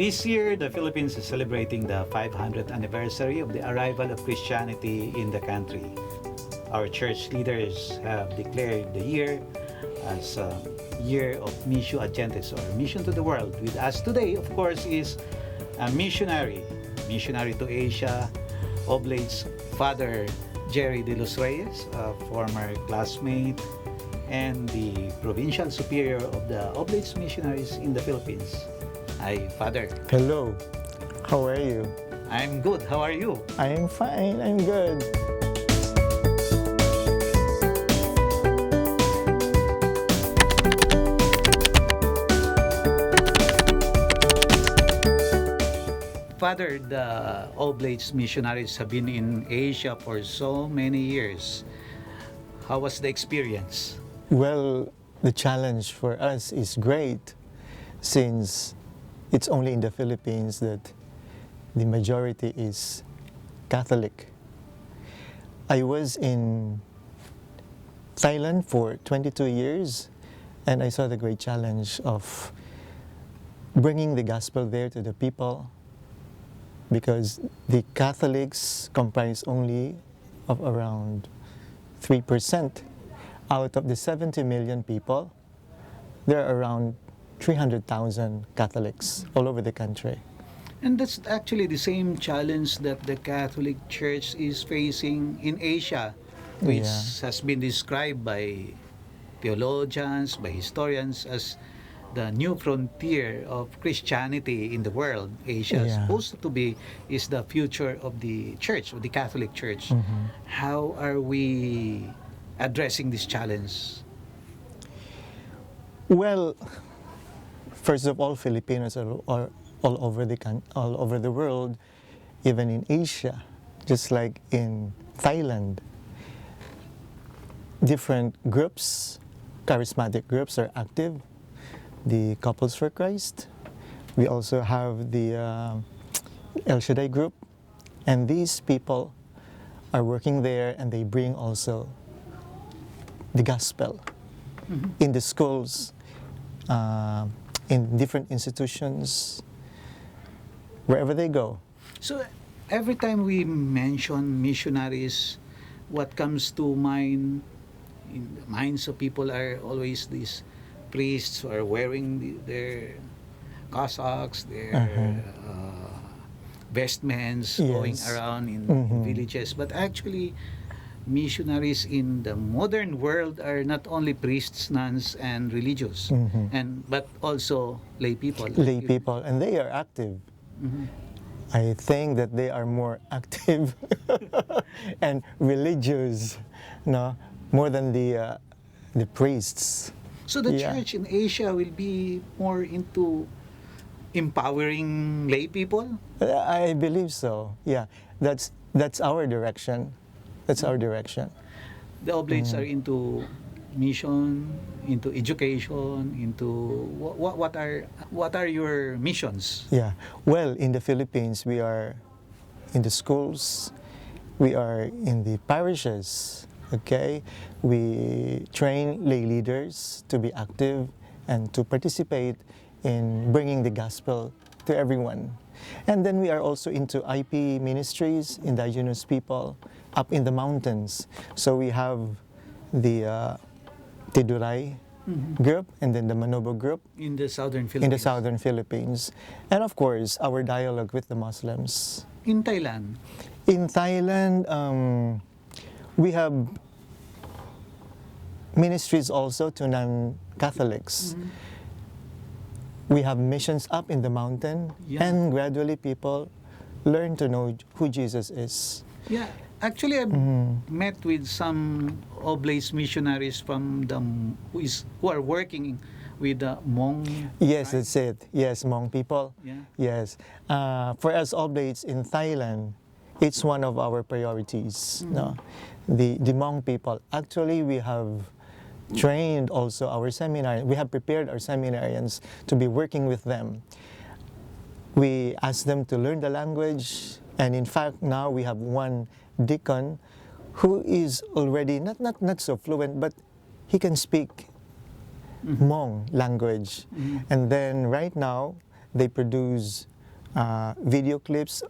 This year, the Philippines is celebrating the 500th anniversary of the arrival of Christianity in the country. Our church leaders have declared the year as a year of Missio Agentis, or mission to the world. With us today, of course, is a missionary to Asia, Oblates, Father Gerry Reyes, a former classmate and the provincial superior of the Oblates missionaries in the Philippines. Hi, Father. Hello. How are you? I'm good. How are you? I am fine. I'm good. Father, the Oblates missionaries have been in Asia for so many years. How was the experience? Well, the challenge for us is great since it's only in the Philippines that the majority is Catholic. I was in Thailand for 22 years and I saw the great challenge of bringing the gospel there to the people, because the Catholics comprise only of around 3%. Out of the 70 million people, there are around 300,000 Catholics all over the country. And that's actually the same challenge that the Catholic Church is facing in Asia, which has been described by theologians, by historians, as the new frontier of Christianity in the world. Asia is supposed to be is the future of the church, of the Catholic Church. How are we addressing this challenge? Well, first of all, Filipinos are all over the world, even in Asia, just like in Thailand. Different groups, charismatic groups, are active. The Couples for Christ. We also have the El Shaddai group, and these people are working there, and they bring also the gospel in the schools, in different institutions, wherever they go. So every time we mention missionaries, what comes to mind in the minds of people are always these priests who are wearing their cassocks, their vestments, going around in villages. But actually, missionaries in the modern world are not only priests, nuns, and religious, but also lay people. Lay people, and they are active. I think that they are more active and religious, no, more than the priests. So the church in Asia will be more into empowering lay people? I believe so. Yeah, that's our direction. That's our direction. The Oblates are into mission, into education, into what are your missions? Yeah. Well, in the Philippines, we are in the schools, we are in the parishes. Okay, we train lay leaders to be active and to participate in bringing the gospel to everyone. And then we are also into IP ministries, indigenous people, up in the mountains. So we have the Tiduray group and then the Manobo group. In the southern Philippines. In the southern Philippines. And of course, our dialogue with the Muslims. In Thailand? In Thailand, we have ministries also to non-Catholics. We have missions up in the mountain, and gradually people learn to know who Jesus is. Yeah, actually I've met with some Oblates missionaries from who are working with the Hmong. Yes, that's it. Yes, Hmong people. Yeah. Yes. For us Oblates in Thailand, it's one of our priorities. No, the Hmong people. Actually, we have trained also our seminary. We have prepared our seminarians to be working with them. We ask them to learn the language, and in fact now we have one deacon who is already not so fluent, but he can speak Hmong language. And then right now they produce video clips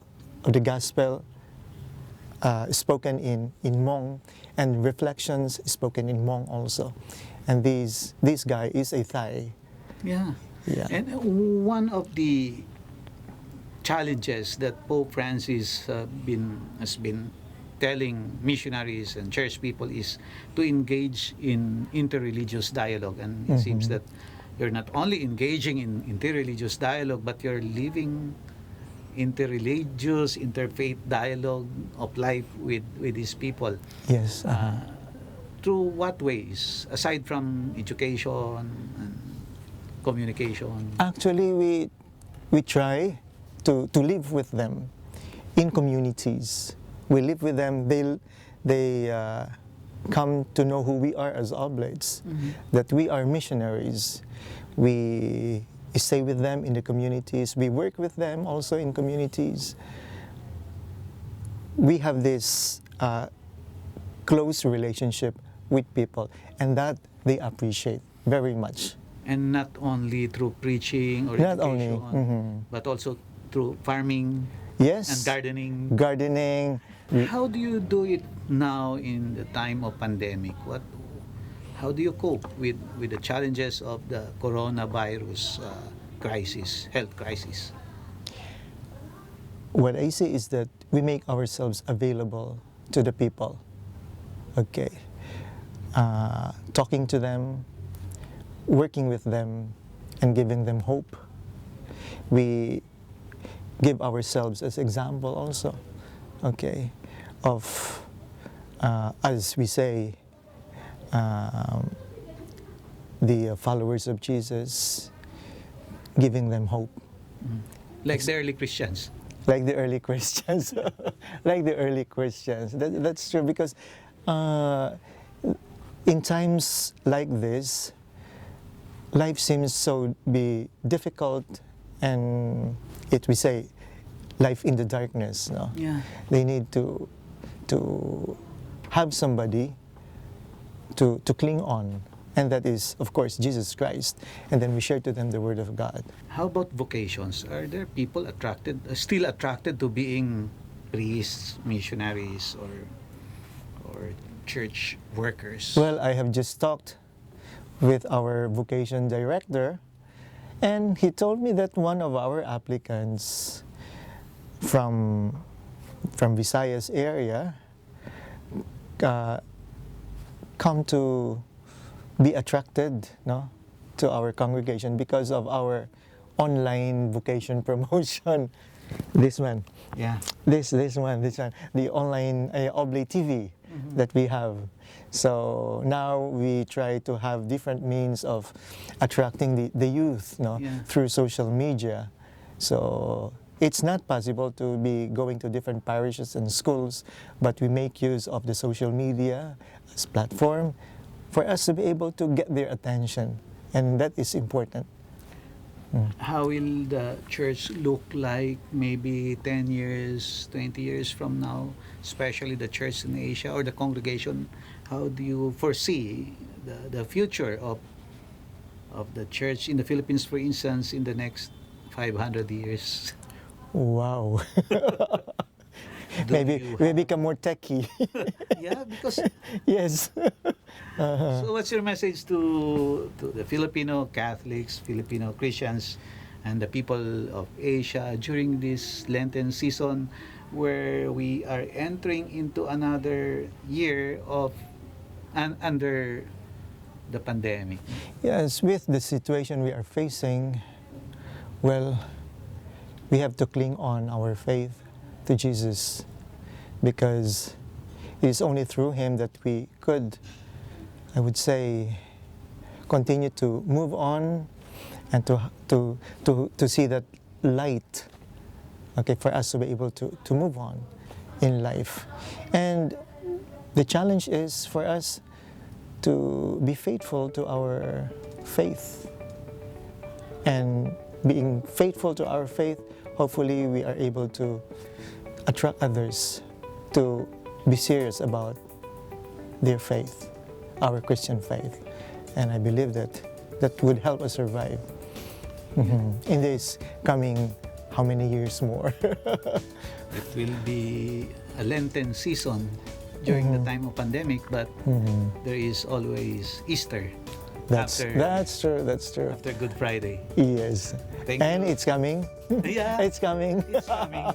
of the gospel spoken in Hmong, and reflections spoken in Hmong also. And this guy is a Thai. Yeah. Yeah. And one of the challenges that Pope Francis has been telling missionaries and church people is to engage in interreligious dialogue. And it seems that you're not only engaging in interreligious dialogue, but you're living interreligious, interfaith dialogue of life with these people. Yes. Through what ways, aside from education and communication? Actually, we try to live with them in communities. We live with them. They come to know who we are as Oblates, that we are missionaries. We stay with them in the communities. We work with them also in communities. We have this close relationship with people, and that they appreciate very much. And not only through preaching or Not education, only, but also through farming Yes. and gardening. Gardening. How do you do it now in the time of pandemic? How do you cope with the challenges of the coronavirus crisis, health crisis? What I say is that we make ourselves available to the people. Okay. Talking to them, working with them, and giving them hope. We give ourselves as example also, okay, of, as we say, the followers of Jesus, giving them hope. Like the early Christians. Like the early Christians. Like the early Christians. That's true, because in times like this, life seems so be difficult, and we say life in the darkness. No? Yeah. They need to have somebody to cling on, and that is, of course, Jesus Christ. And then we share to them the Word of God. How about vocations? Are there people still attracted to being priests, missionaries, or church workers? Well, I have just talked with our vocation director, and he told me that one of our applicants from Visayas area come to be attracted, no, to our congregation because of our online vocation promotion. This one, Yeah. this one, the online Oblate TV that we have. So now we try to have different means of attracting the youth, no, Yeah. through social media. So it's not possible to be going to different parishes and schools, but we make use of the social media as platform for us to be able to get their attention, and that is important. How will the church look like maybe 10 years, 20 years from now, especially the church in Asia or the congregation? How do you foresee the future of the church in the Philippines, for instance, in the next 500 years? Wow. Do Maybe you we have- become more techy. Yeah, because Yes. so what's your message to the Filipino Catholics, Filipino Christians, and the people of Asia during this Lenten season, where we are entering into another year of under the pandemic? Yes, with the situation we are facing, well, we have to cling on our faith to Jesus, because it is only through Him that we could, I would say, continue to move on and to see that light, okay, for us to be able to move on in life. And the challenge is for us to be faithful to our faith. And being faithful to our faith, hopefully we are able to attract others to be serious about their faith, our Christian faith. And I believe that would help us survive In this coming, how many years more? It will be a Lenten season during the time of pandemic, but there is always Easter That's true. after Good Friday. Yes. Thank And you. it's coming. Yeah, It's coming. it's coming.